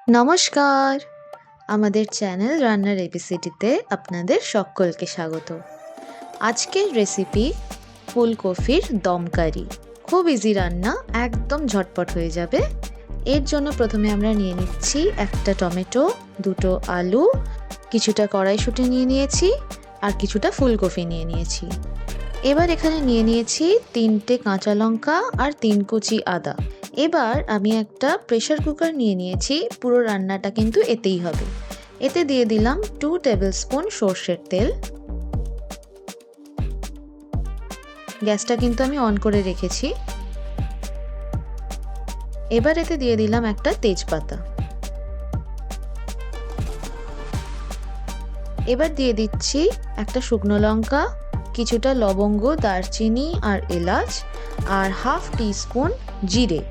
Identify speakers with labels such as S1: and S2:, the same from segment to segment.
S1: নমস্কার! আমাদের চ্যানেল রান্নার এবিসিডিতে আপনাদের সকলকে স্বাগত। আজকের রেসিপি ফুলকপির দম কারি। খুব ইজি রান্না, একদম ঝটপট হয়ে যাবে। এর জন্য প্রথমে আমরা নিয়ে নিচ্ছি একটা টমেটো, দুটো আলু, কিছুটা কড়াইশুঁটি নিয়ে নিয়েছি আর কিছুটা ফুলকপি নিয়ে নিয়েছি। এবার এখানে নিয়ে নিয়েছি 3টে কাঁচা লঙ্কা আর 3 কুচি আদা। এবার আমি একটা প্রেসার কুকার নিয়ে নিয়েছি, পুরো রান্নাটা কিন্তু এতেই হবে। এতে দিয়ে দিলাম 2 টেবিল স্পুন সর্ষের তেল। গ্যাসটা কিন্তু আমি অন করে রেখেছি। এবার এতে দিয়ে দিলাম একটা তেজপাতা। এবার দিয়ে দিচ্ছি একটা শুকনো লঙ্কা, কিছুটা লবঙ্গ, দারচিনি আর এলাচ আর হাফ টিস্পুন জিরে।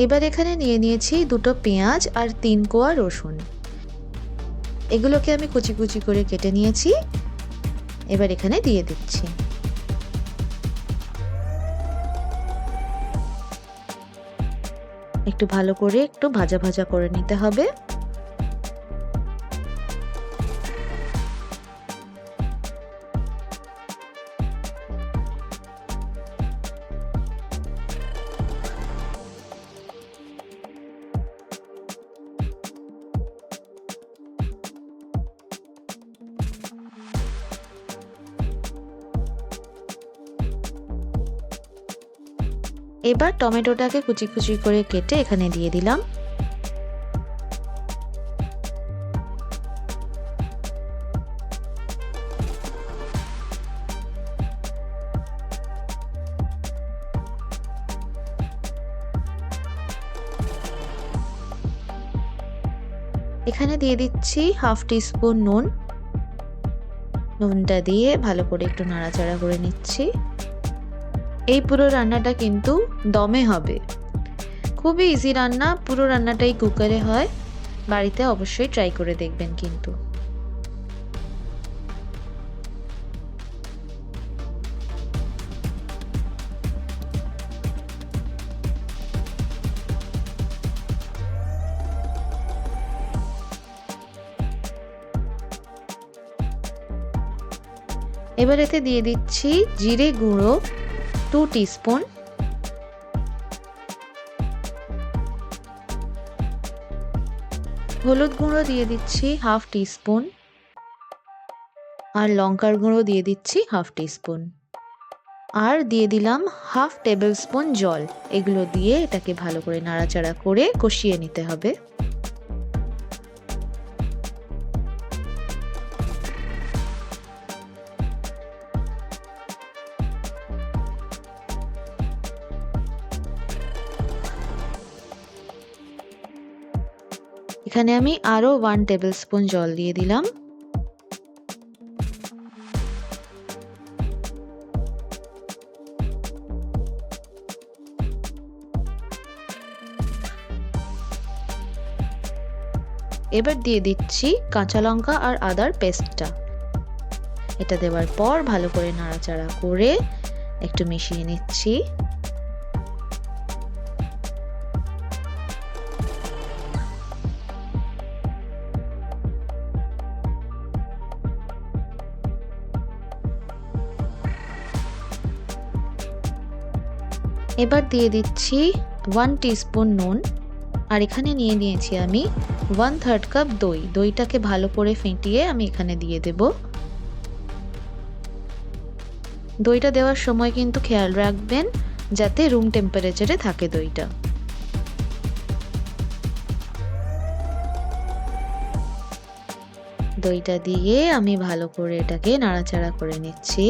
S1: এবার এখানে নিয়ে নিয়েছি দুটো পেঁয়াজ আর 3 কোয়া রসুন। এগুলোকে আমি কুচি কুচি করে কেটে নিয়েছি। এবার এখানে দিয়ে দিচ্ছি। একটু ভালো করে একটু ভাজা ভাজা করে নিতে হবে। এবার টমেটোটাকে কুচি কুচি করে কেটে এখানে দিয়ে দিলাম। এখানে দিয়ে দিচ্ছি হাফ টিস্পুন নুন। নুনটা দিয়ে ভালো করে একটু নাড়াচাড়া করে নিচ্ছি। এই পুরো রান্নাটা কিন্তু দমে হবে। খুবই ইজি রান্না, পুরো রান্নাটাই কুকারে হয়। বাড়িতে অবশ্যই ট্রাই করে দেখবেন কিন্তু। এবার এতে দিয়ে দিচ্ছি জিরে গুঁড়ো 2 টিস্পুন, হলুদ গুঁড়ো দিয়ে দিচ্ছি হাফ টিস্পুন আর লঙ্কার গুঁড়ো দিয়ে দিচ্ছি হাফ টিস্পুন আর দিয়ে দিলাম হাফ টেবিল স্পুন জল। এগুলো দিয়ে এটাকে ভালো করে নাড়াচাড়া করে কষিয়ে নিতে হবে। এখানে আমি আরো 1 টেবিল স্পুন জল দিয়ে দিলাম। এবার দিয়ে দিচ্ছি কাঁচা লঙ্কা আর আদার পেস্টটা। এটা দেওয়ার পর ভালো করে নাড়াচাড়া করে একটু মিশিয়ে নিচ্ছি। এবার দিয়ে দিচ্ছি 1 টিস্পুন নুন আর এখানে নিয়ে নিয়েছি আমি 1/3 কাপ দই। দইটাকে ভালো করে ফেটিয়ে আমি এখানে দিয়ে দেব। দইটা দেওয়ার সময় কিন্তু খেয়াল রাখবেন যাতে রুম টেম্পারেচারে থাকে দইটা। দইটা দিয়ে আমি ভালো করে এটাকে নাড়াচাড়া করে নিচ্ছি।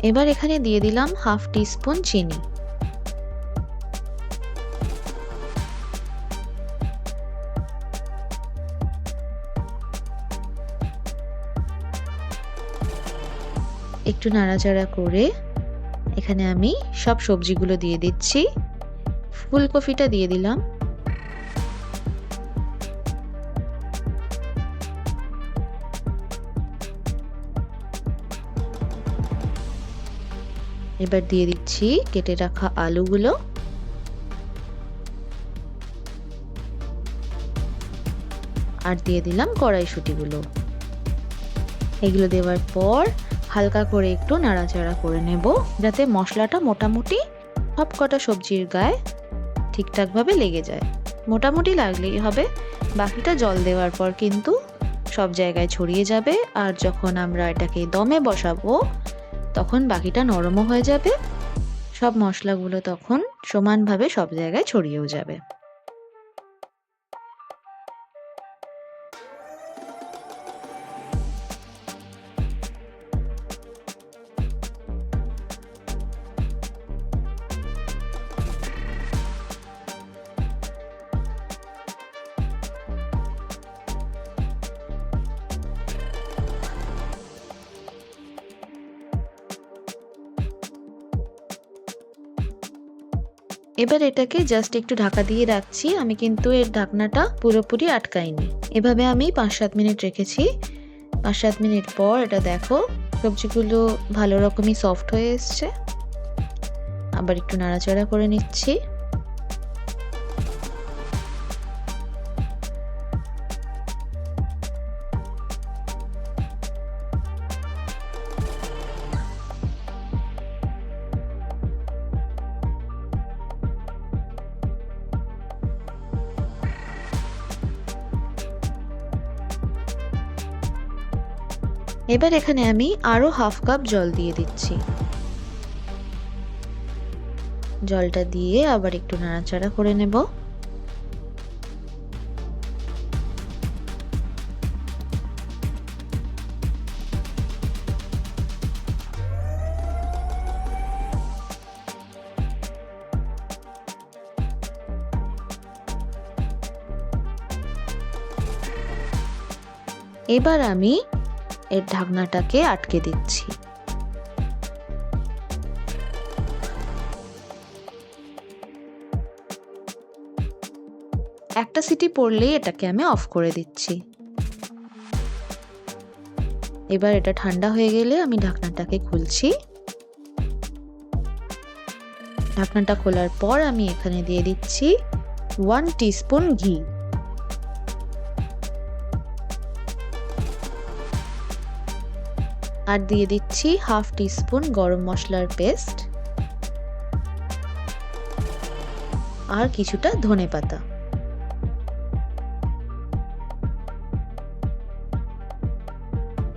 S1: এবার এখানে দিয়ে দিলাম 1/2 টিস্পুন চিনি। একটু নাড়াচাড়া করে এখানে আমি সব সবজিগুলো দিয়ে দিচ্ছি। ফুলকপিটা দিয়ে দিলাম, এবার দিয়ে দিচ্ছি কেটে রাখা আলুগুলো, আর দিয়ে দিলাম কড়াইশুঁটিগুলো। এগুলো দেওয়ার পর হালকা করে একটু নাড়াচাড়া করে নেব, যাতে মশলাটা মোটামুটি সব কটা সবজির গায়ে ঠিকঠাকভাবে লেগে যায়। মোটামুটি লাগলেই হবে, বাকিটা জল দেওয়ার পর কিন্তু সব জায়গায় ছড়িয়ে যাবে। আর যখন আমরা এটাকে দমে বসাবো তখন বাকিটা নরমও হয়ে যাবে, সব মশলাগুলো তখন সমানভাবে সব জায়গায় ছড়িয়েও যাবে। এবার এটাকে জাস্ট একটু ঢাকা দিয়ে রাখছি, আমি কিন্তু এর ঢাকনাটা পুরোপুরি আটকাইনি। এভাবে আমি 5-7 মিনিট রেখেছি। 5-7 মিনিট পর এটা দেখো সবজিগুলো ভালো রকমই সফট হয়ে এসছে। আবার একটু নাড়াচাড়া করে নিচ্ছি। এবার এখানে আমি আরো 1/2 কাপ জল দিয়ে দিচ্ছি। জলটা দিয়ে আবার একটু নাড়াচাড়া করে নেব। এবার আমি এর ঢাকনাটাকে আটকে দিচ্ছি। একটা সিটি পড়লেই এটাকে আমি অফ করে দিচ্ছি। এবার এটা ঠান্ডা হয়ে গেলে আমি ঢাকনাটাকে খুলছি। ঢাকনাটা খোলার পর আমি এখানে দিয়ে দিচ্ছি 1 টিস্পুন ঘি। আর দিয়ে দিচ্ছি 1/2 টিস্পুন গরম মশলার পেস্ট আর কিছুটা ধনেপাতা।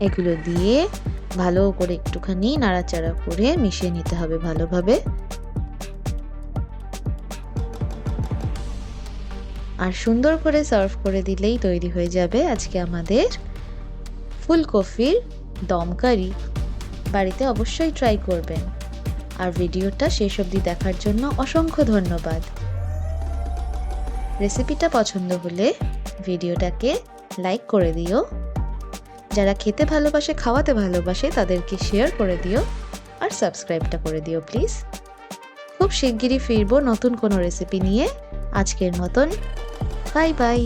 S1: এগুলো দিয়ে ভালো করে একটুখানি নাড়াচাড়া করে মিশিয়ে নিতে হবে ভালোভাবে। আর সুন্দর করে সার্ভ করে দিলেই তৈরি হয়ে যাবে আজকে আমাদের ফুলকপির দম কারি। বাড়িতে অবশ্যই ট্রাই করবেন। আর ভিডিওটা শেষ অবধি দেখার জন্য অসংখ্য ধন্যবাদ। রেসিপিটা পছন্দ হলে ভিডিওটাকে লাইক করে দিও। যারা খেতে ভালোবাসে, খাওয়াতে ভালোবাসে তাদেরকে শেয়ার করে দিও আর সাবস্ক্রাইবটা করে দিও প্লিজ। খুব শিগগিরই ফিরবো নতুন কোনো রেসিপি নিয়ে। আজকের মতন বাই বাই।